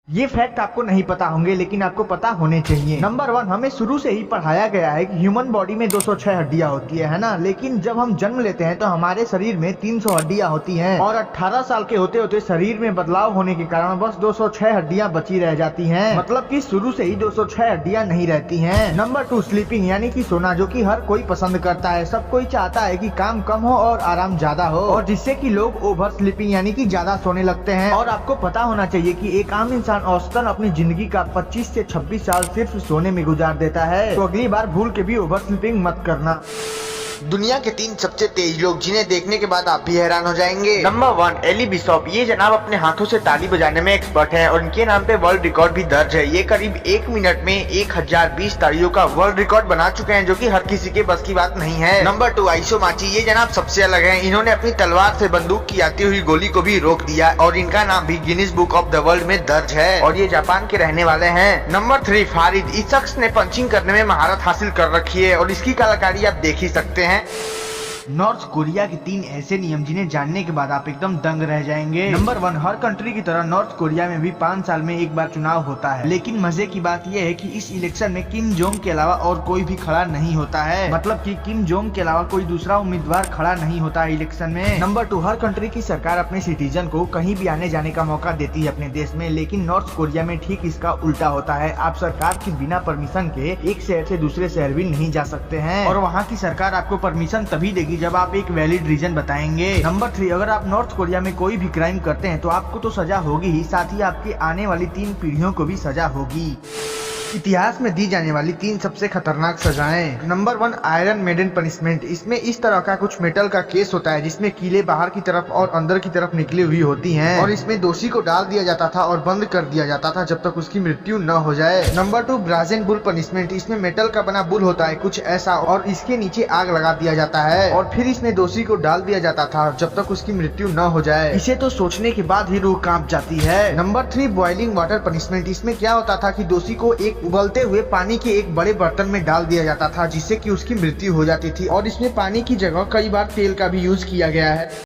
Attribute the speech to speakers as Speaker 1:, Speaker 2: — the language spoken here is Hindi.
Speaker 1: ये फैक्ट आपको नहीं पता होंगे लेकिन आपको पता होने चाहिए। नंबर 1, हमें शुरू से ही पढ़ाया गया है कि ह्यूमन बॉडी में 206 हड्डियां होती है ना। लेकिन जब हम जन्म लेते हैं तो हमारे शरीर में 300 हड्डियां होती हैं और 18 साल के होते होते शरीर में बदलाव होने के कारण बस 206 हड्डियां बची रह जाती हैं। मतलब कि शुरू से ही 206 हड्डियां नहीं रहती हैं। नंबर 2, स्लीपिंग यानी कि सोना, जो कि हर कोई पसंद करता है। सब कोई चाहता है कि काम कम हो और आराम ज्यादा हो, और जिससे कि लोग ओवर स्लीपिंग यानी कि ज्यादा सोने लगते हैं। और आपको पता होना चाहिए कि एक आम इंसान औसतन अपनी जिंदगी का 25 से 26 साल सिर्फ सोने में गुजार देता है। तो अगली बार भूल के भी ओवर स्लीपिंग मत करना।
Speaker 2: दुनिया के 3 सबसे तेज लोग जिन्हें देखने के बाद आप भी हैरान हो जाएंगे।
Speaker 3: Number 1, Eli Bishop. ये जनाब अपने हाथों से ताली बजाने में एक्सपर्ट हैं और इनके नाम पे वर्ल्ड रिकॉर्ड भी दर्ज है। ये करीब 1 मिनट में 1020 तालियों का वर्ल्ड रिकॉर्ड बना चुके हैं, जो कि हर किसी के बस की बात नहीं है। नंबर 2, आइसो माची। ये जनाब सबसे अलग है। इन्होंने अपनी तलवार से बंदूक की आती हुई गोली को भी रोक दिया और इनका नाम भी Guinness book of the world में दर्ज है और ये जापान के रहने वाले हैं। नंबर 3, फारिद। इस शख्स ने पंचिंग करने में महारत हासिल कर रखी है और इसकी कलाकारी आप देख ही सकते हैं।
Speaker 1: नॉर्थ कोरिया के 3 ऐसे नियम जिन्हें जानने के बाद आप एकदम दंग रह जाएंगे। नंबर 1, हर कंट्री की तरह नॉर्थ कोरिया में भी 5 साल में एक बार चुनाव होता है। लेकिन मजे की बात यह है कि इस इलेक्शन में किम जोंग के अलावा और कोई भी खड़ा नहीं होता है। मतलब कि किम जोंग के अलावा कोई दूसरा उम्मीदवार खड़ा नहीं होता है इलेक्शन में। नंबर 2, हर कंट्री की सरकार अपने सिटीजन को कहीं भी आने जाने का मौका देती है अपने देश में, लेकिन नॉर्थ कोरिया में ठीक इसका उल्टा होता है। आप सरकार की बिना परमिशन के एक शहर से दूसरे शहर भी नहीं जा सकते हैं और वहाँ की सरकार आपको परमिशन तभी देगी जब आप एक वैलिड रीजन बताएंगे। नंबर 3, अगर आप नॉर्थ कोरिया में कोई भी क्राइम करते हैं तो आपको तो सजा होगी ही, साथ ही आपकी आने वाली 3 पीढ़ियों को भी सजा होगी। इतिहास में दी जाने वाली 3 सबसे खतरनाक सजाएं। Number 1, iron maiden punishment. इसमें इस तरह का कुछ मेटल का केस होता है जिसमें कीले बाहर की तरफ और अंदर की तरफ निकली हुई होती हैं और इसमें दोषी को डाल दिया जाता था और बंद कर दिया जाता था जब तक उसकी मृत्यु न हो जाए। Number 2, brazen bull punishment. इसमें मेटल का बना बुल होता है कुछ ऐसा और इसके नीचे आग लगा दिया जाता है और फिर इसमें दोषी को डाल दिया जाता था जब तक उसकी मृत्यु न हो जाए। इसे तो सोचने के बाद ही रूह कांप जाती है। Number 3, boiling water punishment. इसमें क्या होता था कि दोषी को एक उबलते हुए पानी के एक बड़े बर्तन में डाल दिया जाता था जिससे कि उसकी मृत्यु हो जाती थी और इसमें पानी की जगह कई बार तेल का भी यूज किया गया है।